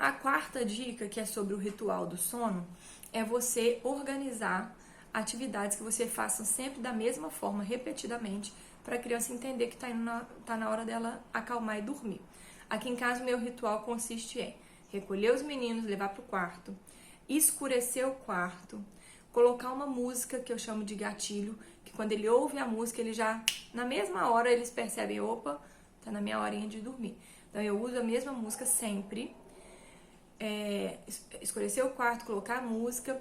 A quarta dica, que é sobre o ritual do sono, é você organizar atividades que você faça sempre da mesma forma, repetidamente, para a criança entender que tá na hora dela acalmar e dormir. Aqui em casa, o meu ritual consiste em recolher os meninos, levar para o quarto, escurecer o quarto, colocar uma música que eu chamo de gatilho, que quando ele ouve a música, ele já, na mesma hora, eles percebem, opa, tá na minha horinha de dormir. Então eu uso a mesma música sempre, escurecer o quarto, colocar a música,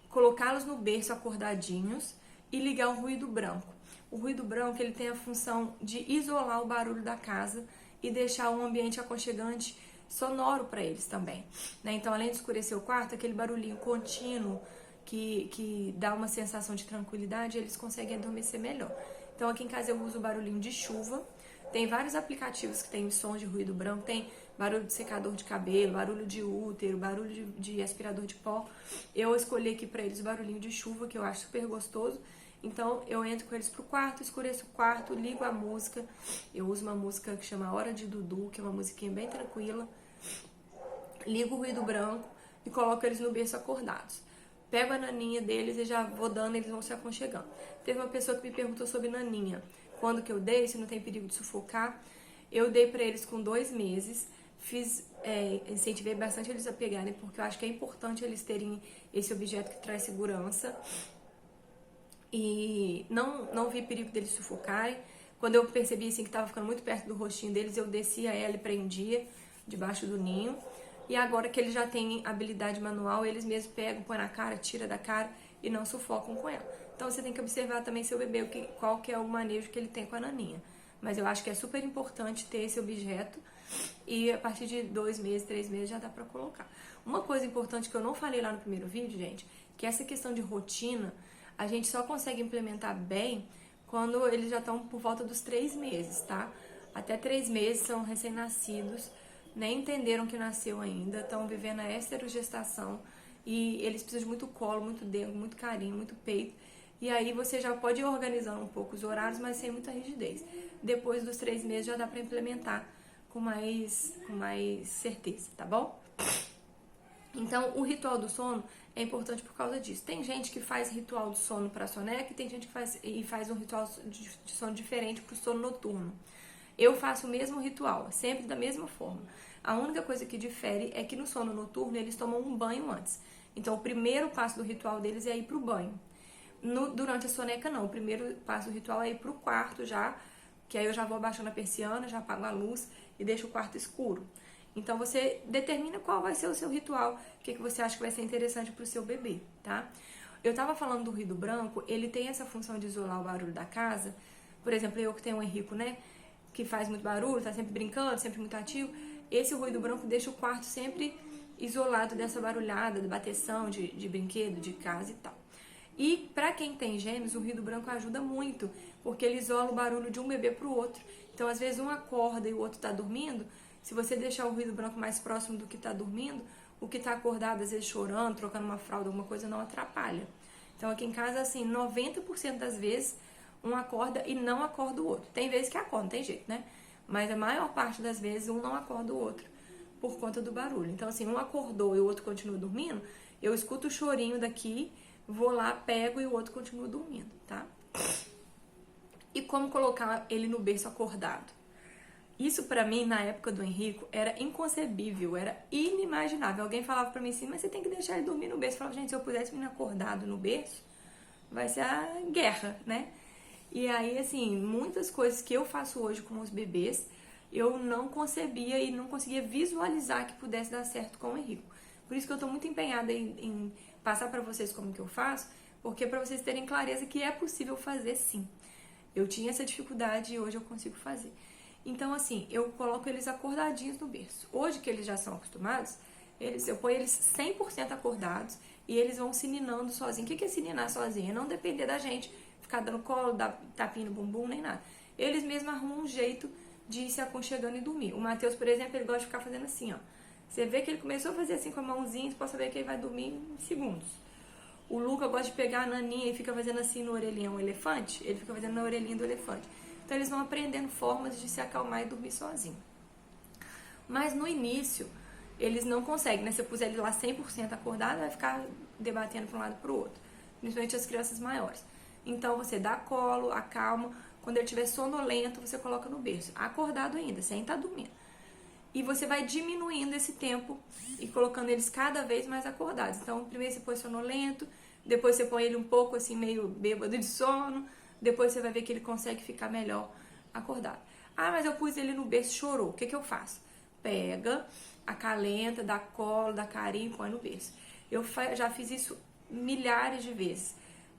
colocá-los no berço acordadinhos e ligar um ruído branco. O ruído branco, ele tem a função de isolar o barulho da casa e deixar um ambiente aconchegante, sonoro para eles também, né? Então, além de escurecer o quarto, aquele barulhinho contínuo que dá uma sensação de tranquilidade, eles conseguem adormecer melhor. Então, aqui em casa eu uso o barulhinho de chuva. Tem vários aplicativos que tem som de ruído branco, tem barulho de secador de cabelo, barulho de útero, barulho de aspirador de pó. Eu escolhi aqui para eles o barulhinho de chuva, que eu acho super gostoso. Então, eu entro com eles pro quarto, escureço o quarto, ligo a música. Eu uso uma música que chama Hora de Dudu, que é uma musiquinha bem tranquila. Ligo o ruído branco e coloco eles no berço acordados. Pego a naninha deles e já vou dando, eles vão se aconchegando. Teve uma pessoa que me perguntou sobre naninha. Quando que eu dei, se não tem perigo de sufocar. Eu dei pra eles com 2 meses. Incentivei bastante eles a pegarem, porque eu acho que é importante eles terem esse objeto que traz segurança. E não vi perigo deles sufocarem. Quando eu percebi assim, que estava ficando muito perto do rostinho deles, eu descia ela e prendia debaixo do ninho. E agora que eles já têm habilidade manual, eles mesmos pegam, põem na cara, tira da cara e não sufocam com ela. Então você tem que observar também seu bebê, qual que é o manejo que ele tem com a naninha. Mas eu acho que é super importante ter esse objeto e a partir de 2 meses, 3 meses já dá pra colocar. Uma coisa importante que eu não falei lá no primeiro vídeo, gente, que essa questão de rotina, a gente só consegue implementar bem quando eles já estão por volta dos 3 meses, tá? Até 3 meses são recém-nascidos, nem entenderam que nasceu ainda, estão vivendo a esterogestação e eles precisam de muito colo, muito dengo, muito carinho, muito peito. E aí você já pode ir organizando um pouco os horários, mas sem muita rigidez. Depois dos 3 meses já dá para implementar com mais certeza, tá bom? Então, o ritual do sono é importante por causa disso. Tem gente que faz ritual do sono para soneca e tem gente que faz um ritual de sono diferente para o sono noturno. Eu faço o mesmo ritual, sempre da mesma forma. A única coisa que difere é que no sono noturno eles tomam um banho antes. Então, o primeiro passo do ritual deles é ir pro banho. Durante a soneca, não. O primeiro passo do ritual é ir pro quarto já, que aí eu já vou abaixando a persiana, já apago a luz e deixo o quarto escuro. Então, você determina qual vai ser o seu ritual, o que você acha que vai ser interessante pro seu bebê, tá? Eu tava falando do ruído branco, ele tem essa função de isolar o barulho da casa. Por exemplo, eu que tenho um Henrico, né, que faz muito barulho, tá sempre brincando, sempre muito ativo. Esse ruído branco deixa o quarto sempre isolado dessa barulhada, de bateção, de brinquedo, de casa e tal. E para quem tem gêmeos, o ruído branco ajuda muito, porque ele isola o barulho de um bebê pro outro. Então, às vezes, um acorda e o outro tá dormindo. Se você deixar o ruído branco mais próximo do que tá dormindo, o que tá acordado, às vezes chorando, trocando uma fralda, alguma coisa, não atrapalha. Então, aqui em casa, assim, 90% das vezes, um acorda e não acorda o outro. Tem vezes que acorda, não tem jeito, né? Mas a maior parte das vezes, um não acorda o outro por conta do barulho. Então, assim, um acordou e o outro continua dormindo, eu escuto o chorinho daqui, vou lá, pego e o outro continua dormindo, tá? E como colocar ele no berço acordado? Isso pra mim, na época do Henrico, era inconcebível, era inimaginável. Alguém falava pra mim assim, mas você tem que deixar ele dormir no berço. Eu falava, gente, se eu pusesse o menino acordado no berço, vai ser a guerra, né? E aí, assim, muitas coisas que eu faço hoje com os bebês, eu não concebia e não conseguia visualizar que pudesse dar certo com o Henrico. Por isso que eu tô muito empenhada em passar pra vocês como que eu faço, porque pra vocês terem clareza que é possível fazer sim. Eu tinha essa dificuldade e hoje eu consigo fazer. Então, assim, eu coloco eles acordadinhos no berço. Hoje que eles já são acostumados, eu ponho eles 100% acordados e eles vão se ninando sozinhos. O que é se ninar sozinho? É não depender da gente, ficar dando colo, dar tapinha no bumbum, nem nada. Eles mesmos arrumam um jeito de ir se aconchegando e dormir. O Matheus, por exemplo, ele gosta de ficar fazendo assim, ó. Você vê que ele começou a fazer assim com a mãozinha, você pode saber que ele vai dormir em segundos. O Luca gosta de pegar a naninha e fica fazendo assim no orelhinho, um elefante, ele fica fazendo na orelhinha do elefante. Então eles vão aprendendo formas de se acalmar e dormir sozinho. Mas no início, eles não conseguem, né? Se eu puser ele lá 100% acordado, vai ficar debatendo para um lado e para o outro, principalmente as crianças maiores. Então, você dá colo, acalma. Quando ele estiver sonolento, você coloca no berço, acordado ainda, sem estar dormindo. E você vai diminuindo esse tempo e colocando eles cada vez mais acordados. Então, primeiro você põe sonolento, depois você põe ele um pouco assim, meio bêbado de sono, depois você vai ver que ele consegue ficar melhor acordado. Ah, mas eu pus ele no berço, chorou. O que eu faço? Pega, acalenta, dá colo, dá carinho, põe no berço. Eu já fiz isso milhares de vezes.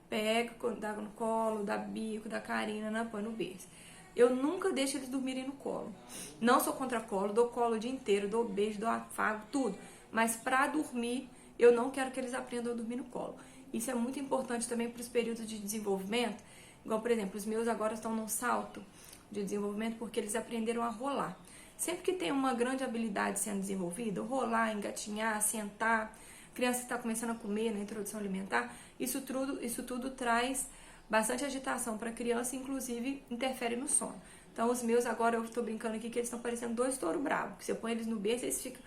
Pega, dá no colo, dá bico, dá carinho, põe no berço. Eu nunca deixo eles dormirem no colo. Não sou contra colo, dou colo o dia inteiro, dou beijo, dou afago, tudo. Mas pra dormir, eu não quero que eles aprendam a dormir no colo. Isso é muito importante também para os períodos de desenvolvimento. Igual, por exemplo, os meus agora estão num salto de desenvolvimento porque eles aprenderam a rolar. Sempre que tem uma grande habilidade sendo desenvolvida, rolar, engatinhar, sentar, criança que está começando a comer na introdução alimentar, isso tudo traz bastante agitação para a criança, inclusive interfere no sono. Então, os meus agora, eu estou brincando aqui que eles estão parecendo 2 touros bravos, que você põe eles no berço, eles ficam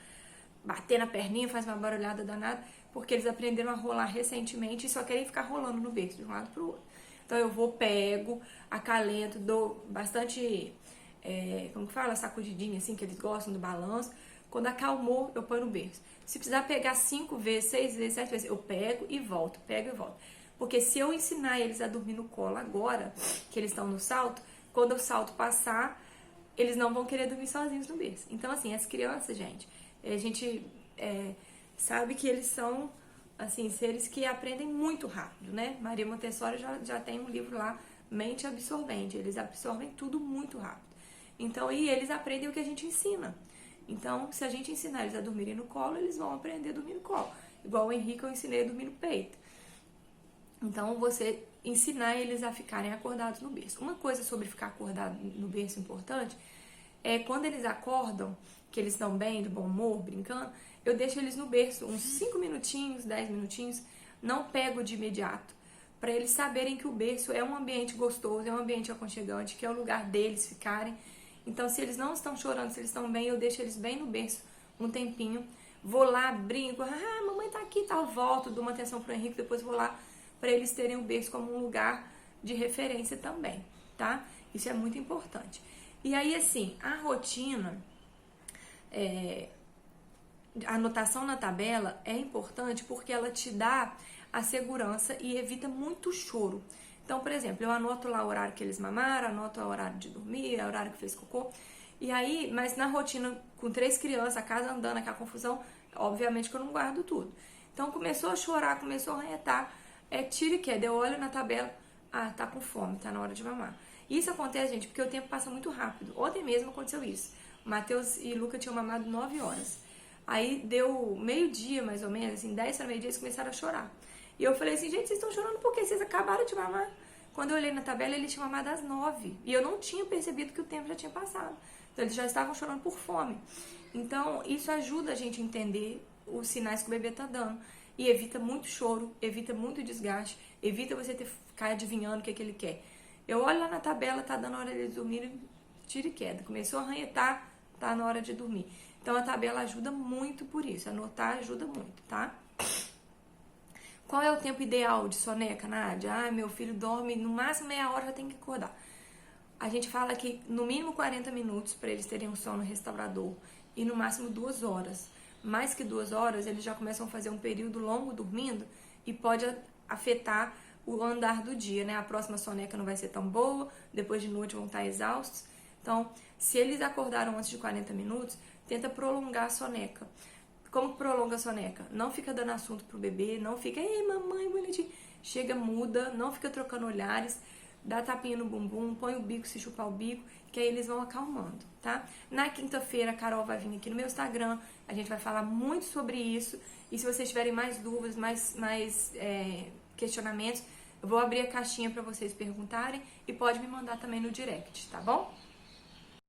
batendo a perninha, faz uma barulhada danada, porque eles aprenderam a rolar recentemente e só querem ficar rolando no berço de um lado para o outro. Então, eu pego, acalento, dou bastante, como que fala, sacudidinha assim, que eles gostam do balanço. Quando acalmou, eu ponho no berço. Se precisar pegar 5 vezes, 6 vezes, 7 vezes, eu pego e volto, pego e volto. Porque se eu ensinar eles a dormir no colo agora, que eles estão no salto, quando o salto passar, eles não vão querer dormir sozinhos no berço. Então, assim, as crianças, gente, a gente sabe que eles são, assim, seres que aprendem muito rápido, né? Maria Montessori já tem um livro lá, Mente Absorvente. Eles absorvem tudo muito rápido. Então, e eles aprendem o que a gente ensina. Então, se a gente ensinar eles a dormirem no colo, eles vão aprender a dormir no colo. Igual o Henrique, eu ensinei a dormir no peito. Então, você ensinar eles a ficarem acordados no berço. Uma coisa sobre ficar acordado no berço importante é quando eles acordam, que eles estão bem, de bom humor, brincando, eu deixo eles no berço uns 5 minutinhos, 10 minutinhos, não pego de imediato, para eles saberem que o berço é um ambiente gostoso, é um ambiente aconchegante, que é o lugar deles ficarem. Então, se eles não estão chorando, se eles estão bem, eu deixo eles bem no berço um tempinho, vou lá, brinco, mamãe tá aqui, tá, eu volto, dou uma atenção pro Henrique, depois vou lá, para eles terem o berço como um lugar de referência também, tá? Isso é muito importante. E aí, assim, a rotina, a anotação na tabela é importante porque ela te dá a segurança e evita muito choro. Então, por exemplo, eu anoto lá o horário que eles mamaram, anoto o horário de dormir, o horário que fez cocô. E aí, mas na rotina, com 3 crianças, a casa andando, aquela confusão, obviamente que eu não guardo tudo. Então, começou a chorar, começou a arretar, tira e queda, eu olho na tabela, tá com fome, tá na hora de mamar. Isso acontece, gente, porque o tempo passa muito rápido. Ontem mesmo aconteceu isso. Matheus e Luca tinham mamado 9 horas. Aí deu meio-dia, mais ou menos, assim, 10 para meio-dia, eles começaram a chorar. E eu falei assim, gente, vocês estão chorando por quê? Vocês acabaram de mamar. Quando eu olhei na tabela, eles tinham mamado às 9. E eu não tinha percebido que o tempo já tinha passado. Então, eles já estavam chorando por fome. Então, isso ajuda a gente a entender os sinais que o bebê tá dando. E evita muito choro, evita muito desgaste, evita você ficar adivinhando o que ele quer. Eu olho lá na tabela, tá dando hora de eles dormirem, tira e queda. Começou a arranhetar, tá na hora de dormir. Então, a tabela ajuda muito por isso. Anotar ajuda muito, tá? Qual é o tempo ideal de soneca, Nádia? Meu filho dorme no máximo meia hora, já tem que acordar. A gente fala que no mínimo 40 minutos para eles terem um sono restaurador e no máximo 2 horas. Mais que 2 horas, eles já começam a fazer um período longo dormindo e pode afetar o andar do dia, né? A próxima soneca não vai ser tão boa, depois de noite vão estar exaustos. Então, se eles acordaram antes de 40 minutos, tenta prolongar a soneca. Como prolonga a soneca? Não fica dando assunto pro bebê, não fica, ei mamãe, bonitinho. Chega, muda, não fica trocando olhares, dá tapinha no bumbum, põe o bico se chupar o bico, que aí eles vão acalmando, tá? Na quinta-feira, a Carol vai vir aqui no meu Instagram, a gente vai falar muito sobre isso, e se vocês tiverem mais dúvidas, mais questionamentos, eu vou abrir a caixinha para vocês perguntarem, e pode me mandar também no direct, tá bom?